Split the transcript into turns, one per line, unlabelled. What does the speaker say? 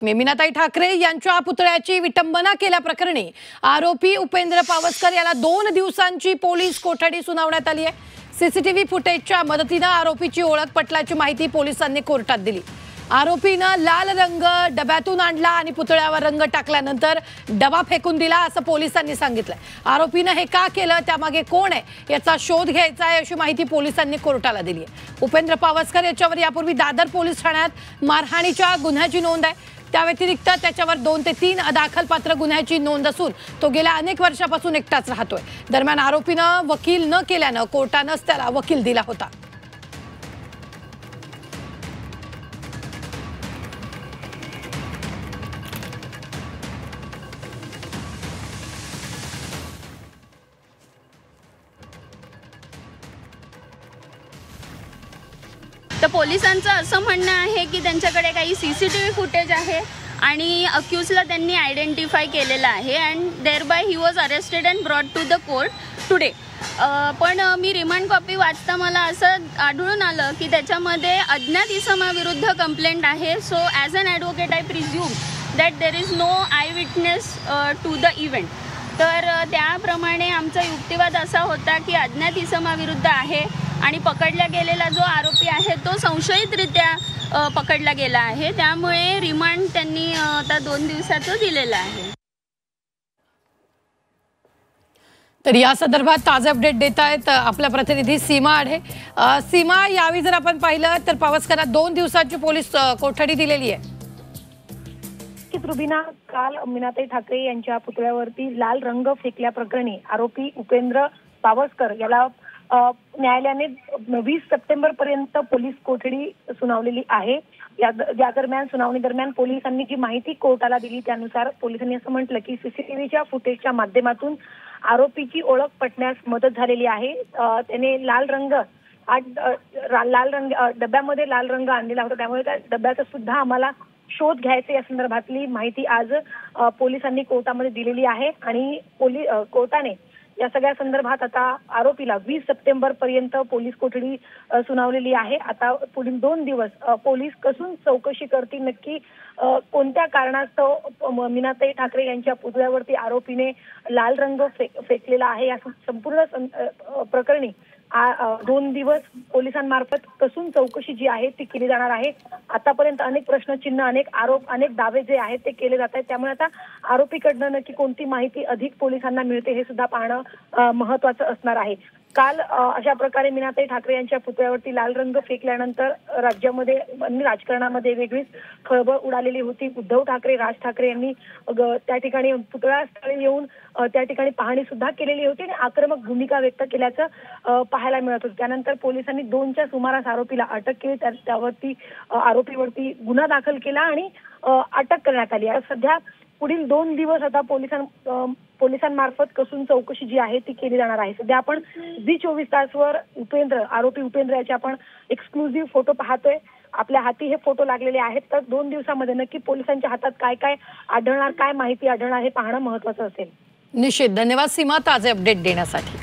मीनाताई ठाकरे यांच्या पुतळ्याची विटंबना केल्याप्रकरणी आरोपी उपेंद्र पावसकर याला 2 दिवसांची पोलीस कोठडी सुनावण्यात आली आहे। सीसीटीव्ही फुटेजच्या मदतीने आरोपीची ओळख पटल्याची माहिती पोलिसांनी कोर्टात दिली। आरोपीने लाल रंग डब्यातून आणला आणि पुतळ्यावर रंग टाकल्यानंतर डबा फेकून दिला असं पोलिसांनी सांगितलं। आरोपीने हे का केलं, त्यामागे कोण आहे याचा शोध घ्यायचा आहे अशी माहिती पोलिसांनी कोर्टाला दिली आहे। उपेंद्र पावसकर याच्यावर यापूर्वी दादर पोलीस ठाण्यात मारहाणीच्या गुन्ह्याची नोंद आहे। त्या व्यतिरिक्त त्याच्यावर 2 ते 3 अदाखलपात्र गुन्ह्याची नोंद असून तो गेल्या अनेक वर्षापासून एकटाच राहतोय। दरम्यान आरोपीने वकील न केल्याने कोर्टानेच त्याला वकील दिला होता।
तर पोलिसांचं असं म्हणणं आहे की त्यांच्याकडे काही सीसीटीव्ही फुटेज आहे आणि अक्यूजला त्यांनी आयडेंटिफाय केलेलं आहे and thereby he was arrested and brought to the court today. पण मी रिमांड कॉपी वाचता मला असं आढळून आलं की त्याच्यामध्ये अज्ञात इसमाविरुद्ध कंप्लेंट आहे। So as an advocate I presume that there is no eye witness to the event. तर त्याप्रमाणे आमचा युक्तिवाद असा होता की अज्ञात इसमाविरुद्ध आहे आणि पकडला गेलेला जो आरोपी आहे तो संशयितरित्या पकडला गेला आहे। त्यामुळे रिमांड त्यांनी आता 2 दिवसाचं दिलेलं आहे।
तर या संदर्भात ताजे अपडेट देत आहेत आपल्या प्रतिनिधी सीमा आढे। सीमा, यावेळी जर आपण पाहिलं तर पावसकरांना 2 दिवसांची पोलीस कोठडी दिलेली आहे।
रुबीना, काल मीनाताई ठाकरे यांच्या पुतळ्यावरती लाल रंग फेकल्याप्रकरणी आरोपी उपेंद्र पावसकर याला न्यायालयाने 20 सप्टेंबर पर्यंत पोलीस कोठडी सुनावलेली आहे। या दरम्यान सुनावणी दरम्यान पोलिसांनी जी माहिती कोर्टाला दिली त्यानुसार पोलिसांनी असं म्हटलं की सीसीटीव्हीच्या फुटेजच्या माध्यमातून आरोपीची ओळख पटण्यास मदत झालेली आहे। त्याने लाल रंग डब्यामध्ये लाल रंग आणलेला होता, त्यामुळे त्या डब्याचा सुद्धा आम्हाला शोध घ्यायचे या संदर्भातली माहिती आज पोलिसांनी कोर्टामध्ये दिलेली आहे आणि कोर्टाने या सगळ्या संदर्भात आता आरोपीला 20 सप्टेंबर पर्यंत पोलीस कोठडी सुनावलेली आहे। आता पुढील 2 दिवस पोलीस कसून चौकशी करतील नक्की कोणत्या कारणास्तव मीनाताई ठाकरे यांच्या पुतळ्यावरती आरोपीने लाल रंग फेकलेला आहे या संपूर्ण प्रकरणी 2 दिवस पोलिसांमार्फत कसून चौकशी जी आहे ती केली जाणार आहे। आतापर्यंत अनेक प्रश्नचिन्ह, अनेक आरोप, अनेक दावे जे आहेत ते केले जात आहेत, त्यामुळे आता आरोपीकडनं नक्की कोणती माहिती अधिक पोलिसांना मिळते हे सुद्धा पाहणं महत्त्वाचं असणार आहे। काल अशा प्रकारे मीनाताई ठाकरे यांच्या पुतळ्यावरती लाल रंग फेकल्यानंतर राज्यामध्ये आणि राजकारणामध्ये वेगळीच खळबळ उडालेली होती। उद्धव ठाकरे, राज ठाकरे यांनी त्या ठिकाणी पुतळ्यास्थळी येऊन त्या ठिकाणी पाहणी सुद्धा केलेली होती आणि आक्रमक भूमिका व्यक्त केल्याचं पाहायला मिळत होतं। त्यानंतर पोलिसांनी 2च्या सुमारास आरोपीला अटक केली, त्यावरती आरोपीवरती गुन्हा दाखल केला आणि अटक करण्यात आली आहे। सध्या पुढील 2 दिवस आता पोलिसांमार्फत कसून चौकशी जी आहे ती केली जाणार आहे। सध्या आपण झी24 तासवर आरोपी उपेंद्र याचे आपण एक्सक्लुझिव्ह फोटो पाहतोय। आपल्या हाती हे फोटो लागलेले आहेत। तर 2 दिवसामध्ये नक्की पोलिसांच्या हातात काय काय आढळणार, काय माहिती आढळणार हे पाहणं महत्त्वाचं असेल।
निश्चित, धन्यवाद सीमा ताजे अपडेट देण्यासाठी।